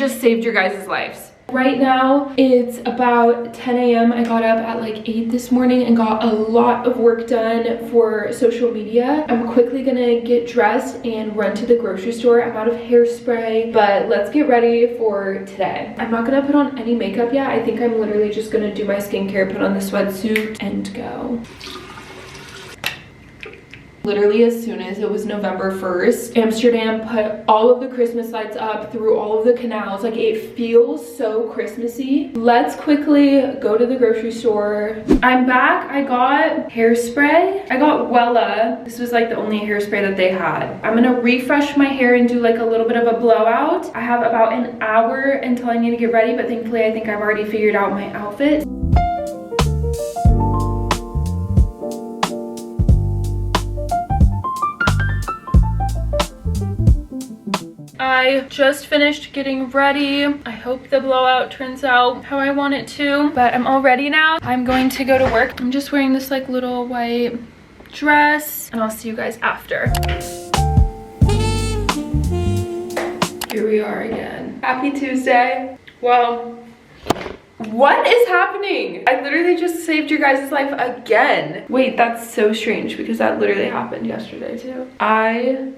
just saved your guys' lives. Right now, it's about 10 a.m. I got up at like 8 this morning and got a lot of work done for social media. I'm quickly gonna get dressed and run to the grocery store. I'm out of hairspray, but let's get ready for today. I'm not gonna put on any makeup yet. I think I'm literally just gonna do my skincare, put on the sweatsuit, and go. Literally as soon as it was November 1st, Amsterdam put all of the Christmas lights up through all of the canals. Like, it feels so Christmassy. Let's quickly go to the grocery store. I'm back. I got hairspray. I got Wella. This was like the only hairspray that they had. I'm gonna refresh my hair and do like a little bit of a blowout. I have about an hour until I need to get ready, but thankfully I think I've already figured out my outfit. I just finished getting ready. I hope the blowout turns out how I want it to, but I'm all ready now. I'm going to go to work. I'm just wearing this like little white dress, and I'll see you guys after. Here we are again. Happy Tuesday. Well, what is happening? I literally just saved your guys' life again. Wait, that's so strange because that literally happened yesterday too. I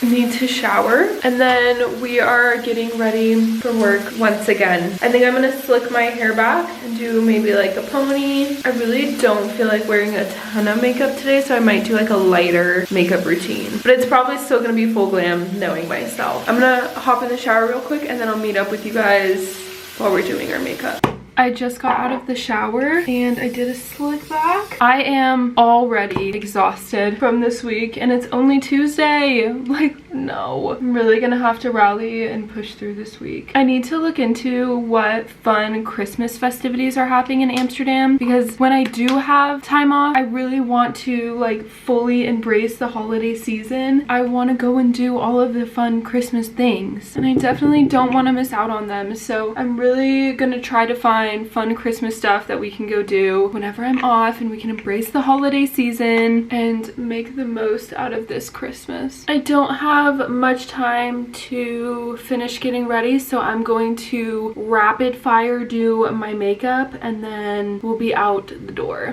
need to shower, and then we are getting ready for work once again. I think I'm gonna slick my hair back and do maybe like a pony. I really don't feel like wearing a ton of makeup today, so I might do like a lighter makeup routine, but it's probably still gonna be full glam knowing myself. I'm gonna hop in the shower real quick and then I'll meet up with you guys while we're doing our makeup. I just got out of the shower and I did a slick back. I am already exhausted from this week and it's only Tuesday. Like, no. I'm really gonna have to rally and push through this week. I need to look into what fun Christmas festivities are happening in Amsterdam, because when I do have time off, I really want to like fully embrace the holiday season. I want to go and do all of the fun Christmas things, and I definitely don't want to miss out on them. So I'm really gonna try to find fun Christmas stuff that we can go do whenever I'm off, and we can embrace the holiday season and make the most out of this Christmas. I don't have much time to finish getting ready, so I'm going to rapid fire do my makeup and then we'll be out the door.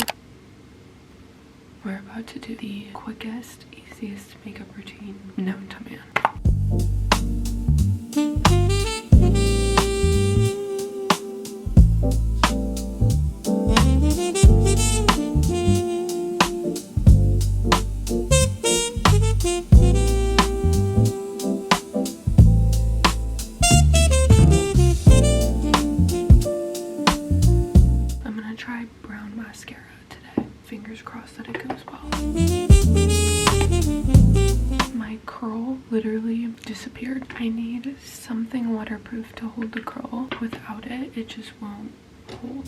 We're about to do the quickest, easiest makeup routine known to man. Literally disappeared. I need something waterproof to hold the curl. Without it, it just won't hold.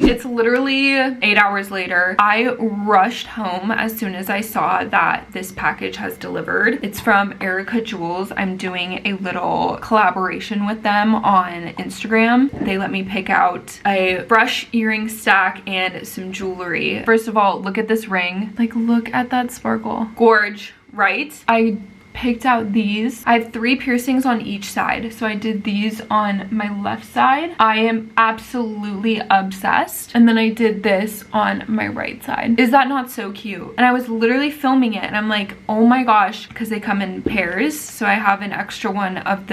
It's literally 8 hours later. I rushed home as soon as I saw that this package has delivered. It's from Erica Jewels. I'm doing a little collaboration with them on Instagram. They let me pick out a brush earring stack and some jewelry. First of all, look at this ring. Like, look at that sparkle. Gorge, right? I picked out these. I have 3 piercings on each side, so I did these on my left side. I am absolutely obsessed. And then I did this on my right side. Is that not so cute? And I was literally filming it and I'm like, oh my gosh, because they come in pairs, so I have an extra one of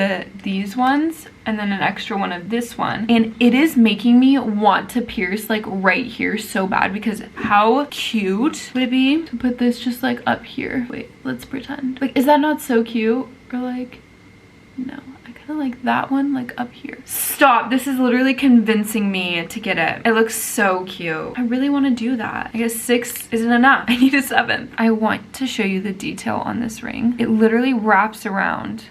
these ones and then an extra one of this one, and it is making me want to pierce like right here so bad, because how cute would it be to put this just like up here? Wait, let's pretend. Like, is that not so cute? Or like, no, I kind of like that one like up here. Stop, this is literally convincing me to get it. It looks so cute. I really want to do that. I guess 6 isn't enough. I need a 7th. I want to show you the detail on this ring. It literally wraps around.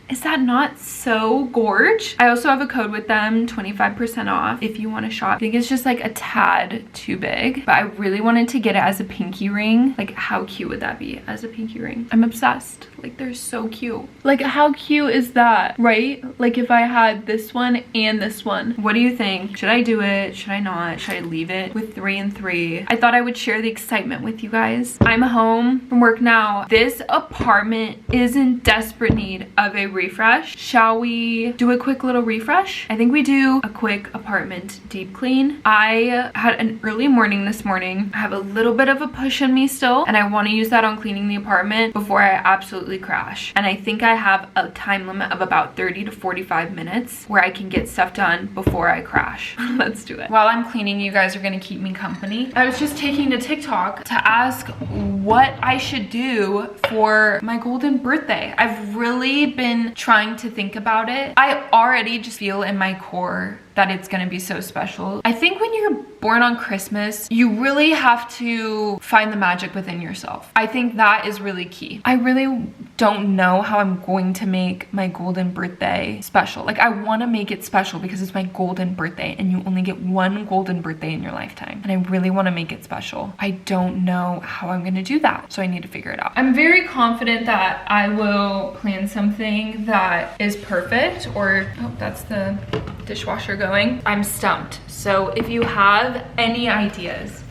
Is that not so gorge? I also have a code with them, 25% off if you want to shop. I think it's just like a tad too big, but I really wanted to get it as a pinky ring. Like, how cute would that be as a pinky ring? I'm obsessed. Like, they're so cute. Like, how cute is that, right? Like, if I had this one and this one. What do you think? Should I do it? Should I not? Should I leave it with 3 and 3? I thought I would share the excitement with you guys. I'm home from work now. This apartment is in desperate need of a refresh. Shall we do a quick little refresh? I think we do a quick apartment deep clean. I had an early morning this morning. I have a little bit of a push in me still, and I want to use that on cleaning the apartment before I absolutely crash. And I think I have a time limit of about 30 to 45 minutes where I can get stuff done before I crash. Let's do it. While I'm cleaning, you guys are gonna keep me company. I was just taking to TikTok to ask what I should do for my golden birthday. I've really been trying to think about it. I already just feel in my core that it's gonna be so special. I think when you're born on Christmas, you really have to find the magic within yourself. I think that is really key. I really don't know how I'm going to make my golden birthday special. Like, I wanna make it special because it's my golden birthday and you only get one golden birthday in your lifetime. And I really wanna make it special. I don't know how I'm gonna do that, so I need to figure it out. I'm very confident that I will plan something that is perfect, or, oh, that's the dishwasher going. I'm stumped. So if you have any ideas,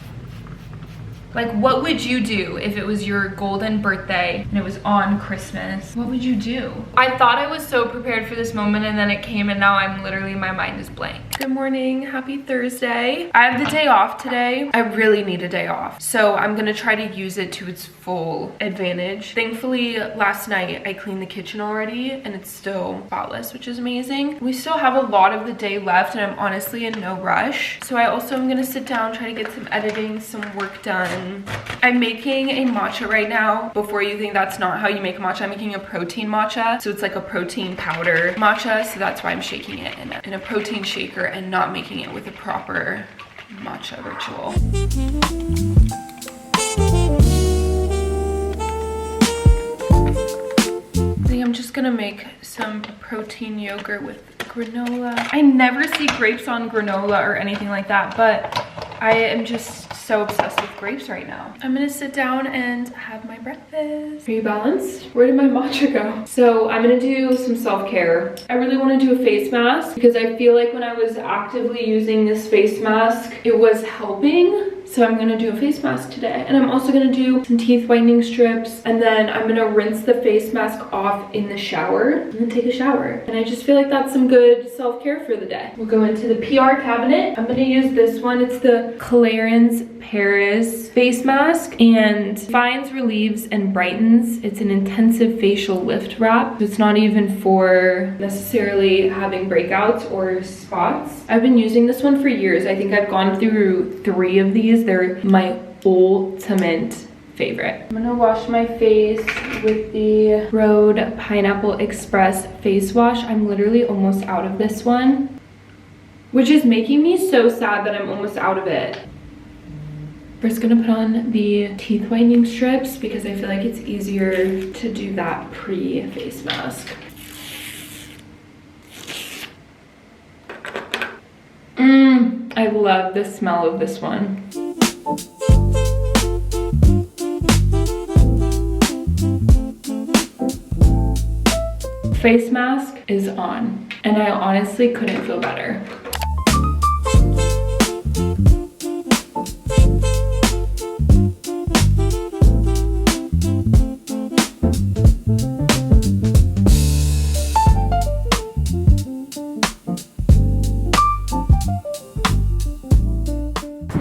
like, what would you do if it was your golden birthday and it was on Christmas? What would you do? I thought I was so prepared for this moment, and then it came, and now I'm literally, my mind is blank. Good morning, happy Thursday. I have the day off today. I really need a day off, so I'm gonna try to use it to its full advantage. Thankfully, last night I cleaned the kitchen already and it's still spotless, which is amazing. We still have a lot of the day left, and I'm honestly in no rush. So I also am gonna sit down, try to get some editing, some work done. I'm making a matcha right now. Before you think that's not how you make a matcha, I'm making a protein matcha. So it's like a protein powder matcha. So that's why I'm shaking it in a protein shaker and not making it with a proper matcha ritual. I think I'm just gonna make some protein yogurt with granola. I never see grapes on granola or anything like that, but I am just so obsessed with grapes right now. I'm gonna sit down and have my breakfast. Are you balanced? Where did my matcha go? So I'm gonna do some self-care. I really wanna do a face mask because I feel like when I was actively using this face mask, it was helping. So I'm gonna do a face mask today. And I'm also gonna do some teeth whitening strips. And then I'm gonna rinse the face mask off in the shower and then take a shower. And I just feel like that's some good self-care for the day. We'll go into the PR cabinet. I'm gonna use this one. It's the Clarins Paris face mask, and defines, relieves, and brightens. It's an intensive facial lift wrap. It's not even for necessarily having breakouts or spots. I've been using this one for years. I think I've gone through 3 of these. They're my ultimate favorite. I'm gonna wash my face with the Rhode Pineapple Express face wash. I'm literally almost out of this one, which is making me so sad that I'm almost out of it. First, gonna put on the teeth whitening strips because I feel like it's easier to do that pre-face mask. I love the smell of this one. Face mask is on, and I honestly couldn't feel better.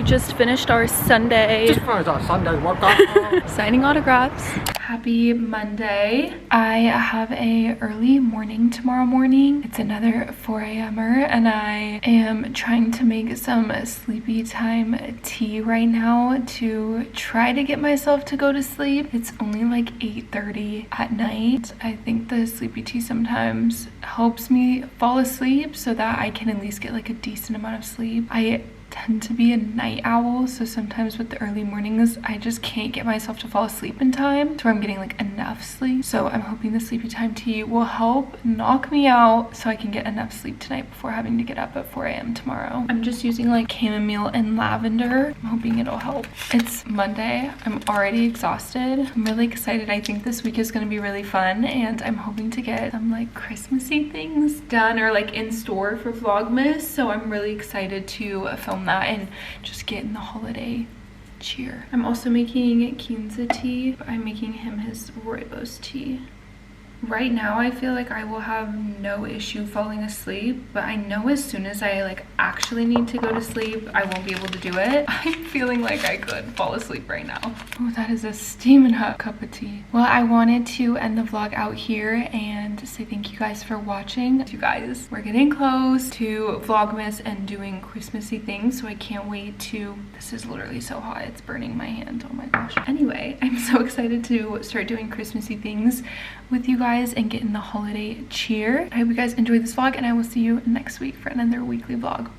Just finished our Sunday. Just finished our Sunday workout. Signing autographs. Happy Monday. I have a early morning tomorrow morning. It's another 4 a.m.er, and I am trying to make some sleepy time tea right now to try to get myself to go to sleep. It's only like 8:30 at night. I think the sleepy tea sometimes helps me fall asleep so that I can at least get like a decent amount of sleep. I tend to be a night owl, so sometimes with the early mornings I just can't get myself to fall asleep in time to where I'm getting like enough sleep. So I'm hoping the sleepy time tea will help knock me out so I can get enough sleep tonight before having to get up at 4 a.m. tomorrow. I'm just using like chamomile and lavender. I'm hoping it'll help. It's Monday. I'm already exhausted. I'm really excited. I think this week is going to be really fun, and I'm hoping to get some like Christmassy things done or like in store for Vlogmas. So I'm really excited to film that and just get in the holiday cheer. I'm also making quince tea. I'm making him his rooibos tea. Right now I feel like I will have no issue falling asleep, but I know as soon as I like actually need to go to sleep, I won't be able to do it. I'm feeling like I could fall asleep right now. Oh, that is a steaming hot cup of tea. Well, I wanted to end the vlog out here and say thank you guys for watching. You guys, we're getting close to Vlogmas and doing Christmassy things, so I can't wait to, this is literally so hot, it's burning my hand, oh my gosh. Anyway, I'm so excited to start doing Christmassy things with you guys and get in the holiday cheer. I hope you guys enjoyed this vlog, and I will see you next week for another weekly vlog.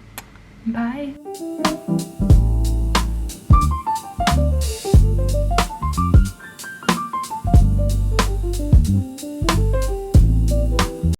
Bye.